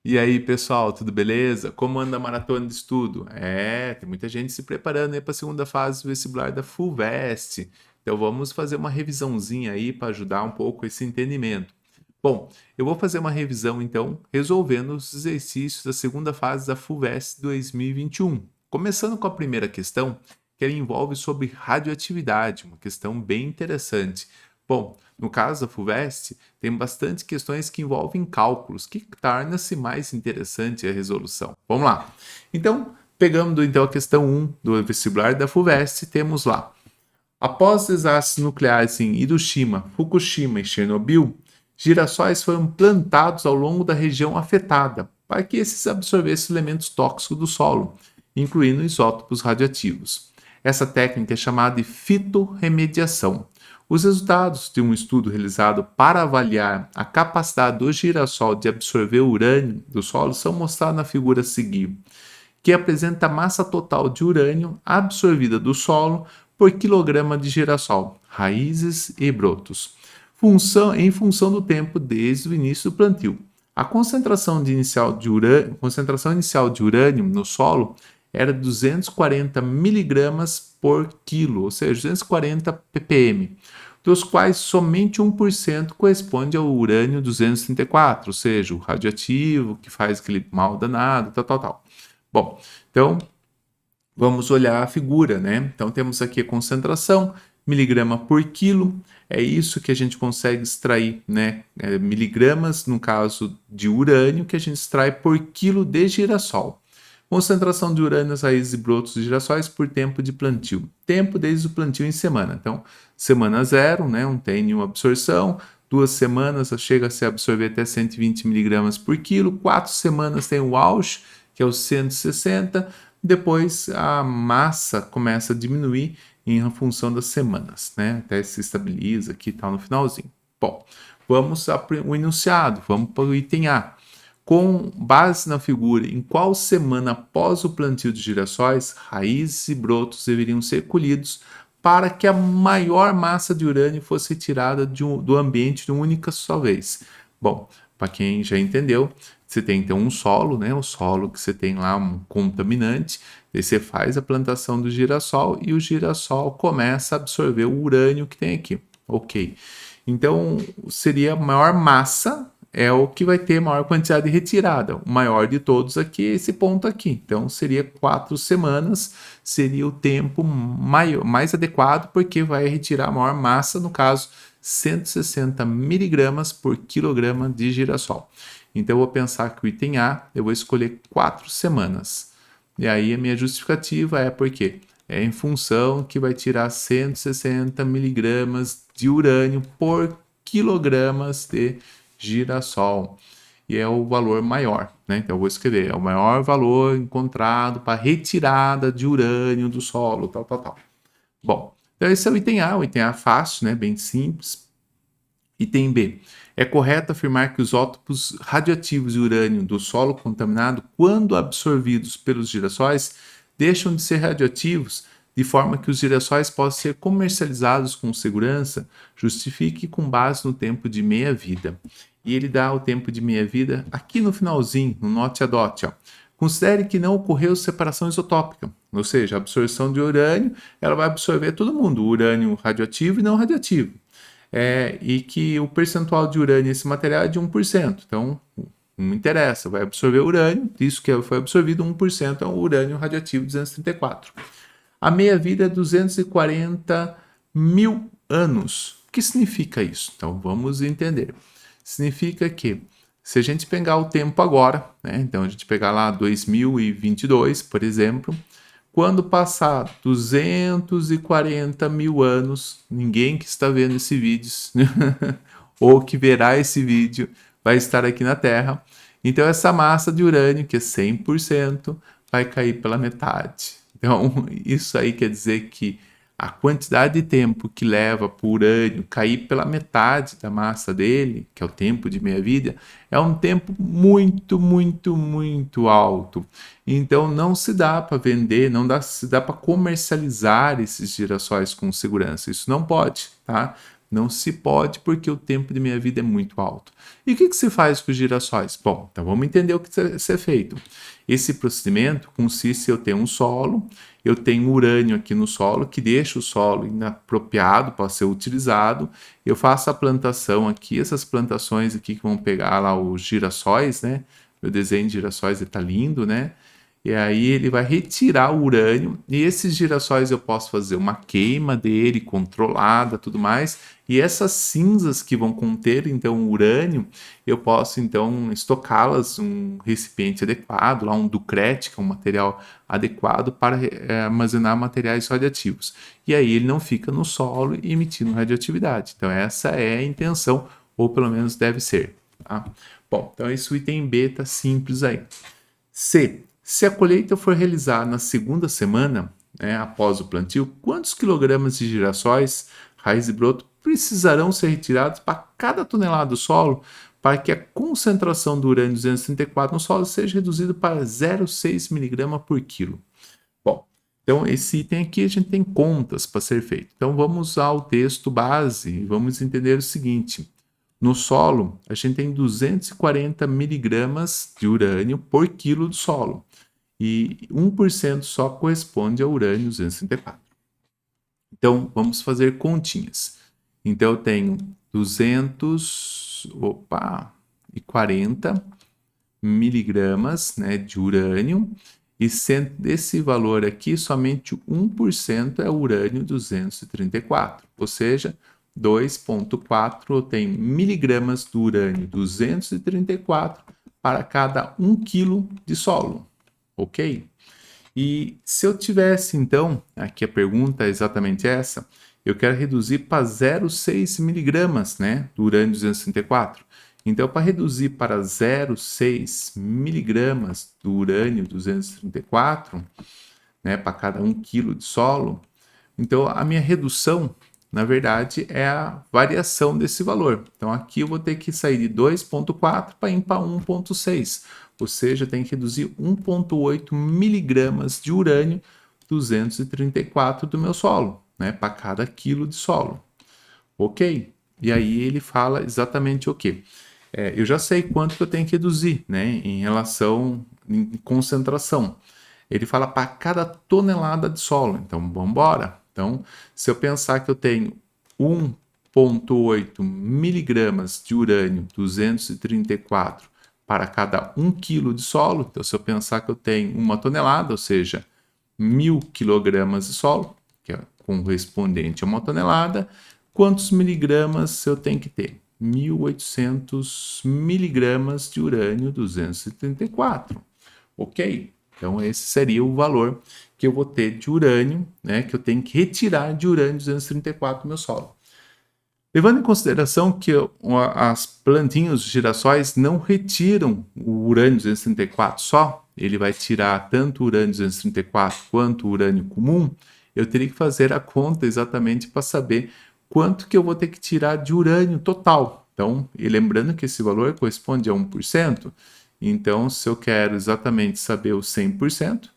E aí, pessoal, tudo beleza? Como anda a maratona de estudo? Tem muita gente se preparando aí para a segunda fase do vestibular da FUVEST. Então vamos fazer uma revisãozinha aí para ajudar um pouco esse entendimento. Bom, eu vou fazer uma revisão então, resolvendo os exercícios da segunda fase da FUVEST 2021. Começando com a primeira questão, que ela envolve sobre radioatividade, uma questão bem interessante. Bom, no caso da FUVEST, tem bastante questões que envolvem cálculos, que torna-se mais interessante a resolução. Vamos lá. Então, pegando então a questão 1 do vestibular da FUVEST, temos lá. Após desastres nucleares em Hiroshima, Fukushima e Chernobyl, girassóis foram plantados ao longo da região afetada para que esses absorvessem elementos tóxicos do solo, incluindo isótopos radioativos. Essa técnica é chamada de fitorremediação. Os resultados de um estudo realizado para avaliar a capacidade do girassol de absorver o urânio do solo são mostrados na figura a seguir, que apresenta a massa total de urânio absorvida do solo por quilograma de girassol, raízes e brotos, em função do tempo desde o início do plantio. A concentração inicial de urânio no solo era 240 miligramas por quilo, ou seja, 240 ppm, dos quais somente 1% corresponde ao urânio 234, ou seja, o radioativo que faz aquele mal danado, tal. Bom, então vamos olhar a figura, né? Então temos aqui a concentração, miligrama por quilo, é isso que a gente consegue extrair, né? Miligramas, no caso de urânio, que a gente extrai por quilo de girassol. Concentração de urânio nas raízes e brotos de girassóis por tempo de plantio. Tempo desde o plantio em semana. Então, semana 0, né? Não tem nenhuma absorção. 2 semanas chega a se absorver até 120 miligramas por quilo. 4 semanas tem o auge, que é os 160. Depois a massa começa a diminuir em função das semanas, né? Até se estabiliza aqui e tal no finalzinho. Bom, vamos ao enunciado, vamos para o item A. Com base na figura, em qual semana após o plantio de girassóis, raízes e brotos deveriam ser colhidos para que a maior massa de urânio fosse retirada do ambiente de uma única só vez? Bom, para quem já entendeu, você tem então um solo, né? O solo que você tem lá um contaminante, aí você faz a plantação do girassol e o girassol começa a absorver o urânio que tem aqui. Ok. Então, seria a maior massa é o que vai ter maior quantidade de retirada. O maior de todos aqui é esse ponto aqui. Então, seria 4 semanas, seria o tempo mais adequado, porque vai retirar a maior massa, no caso, 160 miligramas por quilograma de girassol. Então, eu vou pensar que o item A, eu vou escolher 4 semanas. E aí, a minha justificativa é porque é em função que vai tirar 160 miligramas de urânio por quilogramas de girassol. E é o valor maior, né? Então eu vou escrever, é o maior valor encontrado para retirada de urânio do solo, tal. Bom, então esse é o item A é fácil, né? Bem simples. Item B. É correto afirmar que os isótopos radioativos de urânio do solo contaminado, quando absorvidos pelos girassóis, deixam de ser radioativos de forma que os girassóis possam ser comercializados com segurança, justifique com base no tempo de meia-vida. E ele dá o tempo de meia-vida aqui no finalzinho, no note a dot. Considere que não ocorreu separação isotópica, ou seja, a absorção de urânio, ela vai absorver todo mundo, urânio radioativo e não radioativo. E que o percentual de urânio nesse material é de 1%. Então, não interessa, vai absorver urânio, isso que foi absorvido, 1% é o urânio radioativo 234. A meia-vida é 240 mil anos. O que significa isso? Então, vamos entender. Significa que, se a gente pegar o tempo agora, né? Então, a gente pegar lá 2022, por exemplo, quando passar 240 mil anos, ninguém que está vendo esse vídeo ou que verá esse vídeo vai estar aqui na Terra. Então, essa massa de urânio, que é 100%, vai cair pela metade. Então, isso aí quer dizer que a quantidade de tempo que leva para o urânio cair pela metade da massa dele, que é o tempo de meia-vida, é um tempo muito alto. Então, não se dá para vender, se dá para comercializar esses girassóis com segurança. Isso não pode, tá? Não se pode porque o tempo de minha vida é muito alto. E o que se faz com os girassóis? Bom, então vamos entender o que ser feito. Esse procedimento consiste em eu ter um solo, eu tenho urânio aqui no solo, que deixa o solo inapropriado para ser utilizado. Eu faço a plantação aqui, essas plantações aqui que vão pegar lá os girassóis, né? Meu desenho de girassóis está lindo, né? E aí ele vai retirar o urânio, e esses girassóis eu posso fazer uma queima dele controlada, tudo mais, e essas cinzas que vão conter então o urânio, eu posso então estocá-las em um recipiente adequado, lá um ducrete, que é um material adequado para armazenar materiais radioativos. E aí ele não fica no solo emitindo radioatividade. Então essa é a intenção, ou pelo menos deve ser. Tá? Bom, então esse item B está simples aí. C. Se a colheita for realizada na segunda semana, né, após o plantio, quantos quilogramas de girassóis, raiz e broto precisarão ser retirados para cada tonelada do solo para que a concentração do urânio 234 no solo seja reduzida para 0,6 mg por quilo? Bom, então esse item aqui a gente tem contas para ser feito. Então vamos usar o texto base e vamos entender o seguinte. No solo, a gente tem 240 miligramas de urânio por quilo do solo. E 1% só corresponde ao urânio 234. Então, vamos fazer continhas. Então, eu tenho 240 miligramas, né, de urânio, e desse valor aqui, somente 1% é urânio 234, ou seja, 2,4 eu tenho miligramas do urânio 234 para cada 1 quilo de solo, ok? E se eu tivesse, então, aqui a pergunta é exatamente essa, eu quero reduzir para 0,6 miligramas, né, do urânio 234. Então, para reduzir para 0,6 miligramas do urânio 234, né, para cada 1 quilo de solo, então a minha redução, na verdade, é a variação desse valor. Então, aqui eu vou ter que sair de 2,4 para ir para 1,6, ou seja, tem que reduzir 1,8 miligramas de urânio 234 do meu solo, né, para cada quilo de solo. Ok? E aí ele fala exatamente o quê? Eu já sei quanto que eu tenho que reduzir, né, em relação em concentração. Ele fala para cada tonelada de solo. Então, vamos embora. Então, se eu pensar que eu tenho 1,8 miligramas de urânio 234 para cada 1 quilo de solo, então se eu pensar que eu tenho uma tonelada, ou seja, 1.000 quilogramas de solo, que é correspondente a uma tonelada, quantos miligramas eu tenho que ter? 1.800 miligramas de urânio 234, ok? Então esse seria o valor que eu vou ter de urânio, né, que eu tenho que retirar de urânio 234 do meu solo. Levando em consideração que as plantinhas, os girassóis, não retiram o urânio 234 só, ele vai tirar tanto o urânio 234 quanto o urânio comum, eu teria que fazer a conta exatamente para saber quanto que eu vou ter que tirar de urânio total. Então, e lembrando que esse valor corresponde a 1%, então se eu quero exatamente saber o 100%,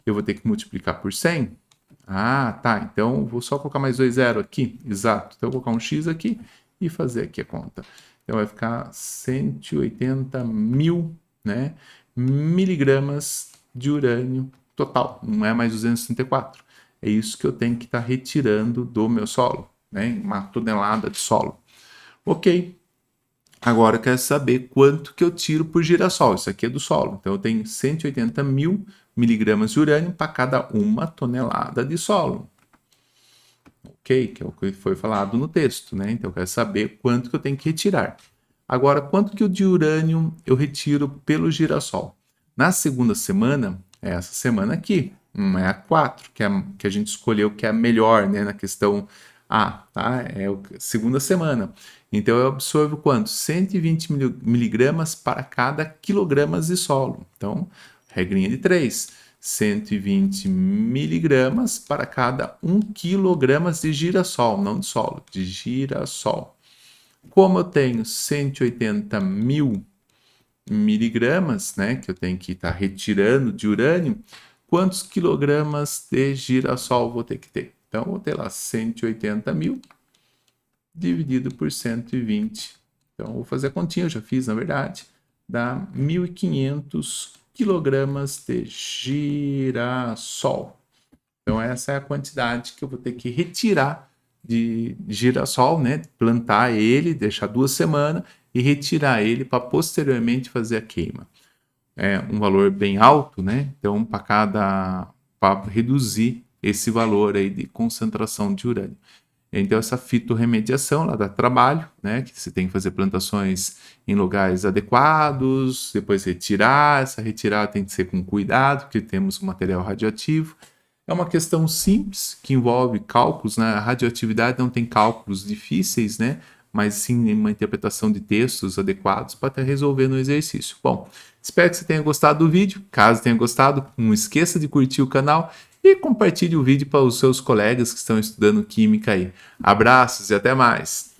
eu vou ter que multiplicar por 100. Ah, tá. Então, vou só colocar mais 2 zero aqui. Exato. Então, eu vou colocar um X aqui e fazer aqui a conta. Então, vai ficar 180 mil, né, miligramas de urânio total. Não é mais 264. É isso que eu tenho que estar retirando do meu solo, né, uma tonelada de solo. Ok. Agora eu quero saber quanto que eu tiro por girassol. Isso aqui é do solo. Então eu tenho 180 mil miligramas de urânio para cada 1 tonelada de solo. Ok? Que é o que foi falado no texto, né? Então eu quero saber quanto que eu tenho que retirar. Agora, quanto que de urânio eu retiro pelo girassol? Na segunda semana, é essa semana aqui, é a 4, que a gente escolheu que é a melhor, né, na questão A, tá? É a segunda semana. Então eu absorvo quanto? 120 miligramas para cada quilogramas de solo. Então, regrinha de 3. 120 miligramas para cada 1 quilogramas de girassol, não de solo, de girassol. Como eu tenho 180 mil miligramas, né, que eu tenho que estar retirando de urânio, quantos quilogramas de girassol vou ter que ter? Então, vou ter lá 180 mil dividido por 120. Então, vou fazer a continha, eu já fiz, na verdade, dá 1.500 quilogramas de girassol. Então, essa é a quantidade que eu vou ter que retirar de girassol, né? Plantar ele, deixar 2 semanas e retirar ele para posteriormente fazer a queima. É um valor bem alto, né? Então, para reduzir esse valor aí de concentração de urânio. Então, essa fitorremediação, ela dá trabalho, né? Que você tem que fazer plantações em lugares adequados, depois retirar. Essa retirada tem que ser com cuidado, porque temos um material radioativo. É uma questão simples, que envolve cálculos, né? A radioatividade não tem cálculos difíceis, né? Mas sim uma interpretação de textos adequados para estar resolvendo o exercício. Bom, espero que você tenha gostado do vídeo. Caso tenha gostado, não esqueça de curtir o canal e compartilhe o vídeo para os seus colegas que estão estudando química aí. Abraços e até mais!